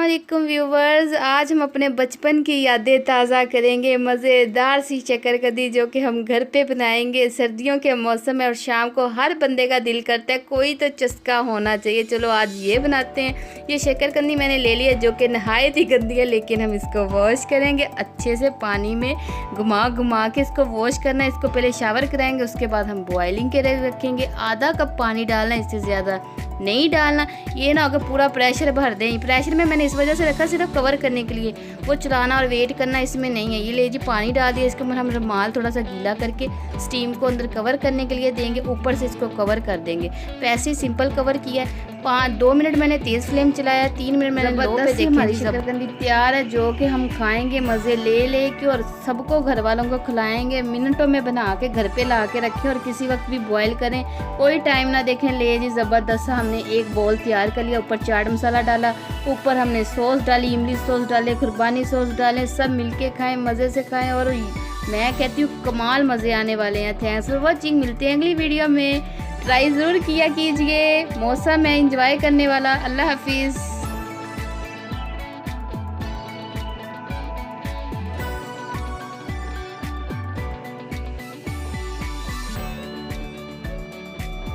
अस्सलामुअलैकुम व्यूवर्स। आज हम अपने बचपन की यादें ताज़ा करेंगे। मज़ेदार सी शक्करकंदी जो कि हम घर पे बनाएंगे। सर्दियों के मौसम में और शाम को हर बंदे का दिल करता है कोई तो चस्का होना चाहिए। चलो आज ये बनाते हैं। ये शक्करकंदी मैंने ले ली है जो कि नहायत ही गंदी है, लेकिन हम इसको वॉश करेंगे अच्छे से। पानी में घुमा घुमा के इसको वॉश करना है। इसको पहले शावर कराएंगे, उसके बाद हम बॉयलिंग के लिए रखेंगे। आधा कप पानी डालना, इससे ज़्यादा नहीं डालना। ये ना होगा पूरा प्रेशर भर दें। प्रेशर में मैंने इस वजह से रखा सिर्फ कवर करने के लिए, वो चलाना और वेट करना इसमें नहीं है। ये ले जी पानी डाल दिया, इसको हम रुमाल थोड़ा सा गीला करके स्टीम को अंदर कवर करने के लिए देंगे। ऊपर से इसको कवर कर देंगे। तो ऐसे ही सिंपल कवर किया है। 2 मिनट मैंने तेज़ फ्लेम चलाया, 3 मिनट मैंने लो पे देखी। हमारी शक्करकंदी तैयार है जो कि हम खाएंगे मज़े ले ले के, और सबको घर वालों को खिलाएंगे। मिनटों में बना के घर पे ला के रखें और किसी वक्त भी बॉयल करें, कोई टाइम ना देखें। ले जी ज़बरदस्त हमने एक बॉल तैयार कर लिया। ऊपर चाट मसाला डाला, ऊपर हमने सॉस डाली, इमली सॉस डाले, कुर्बानी सॉस डाले। सब मिलके खाएं, मज़े से खाएं, और मैं कहती हूँ कमाल मज़े आने वाले हैं। Thanks for watching. मिलते हैं अगली वीडियो में। ट्राई ज़रूर किया कीजिए, मौसम है इंजॉय करने वाला। अल्लाह हाफिज़।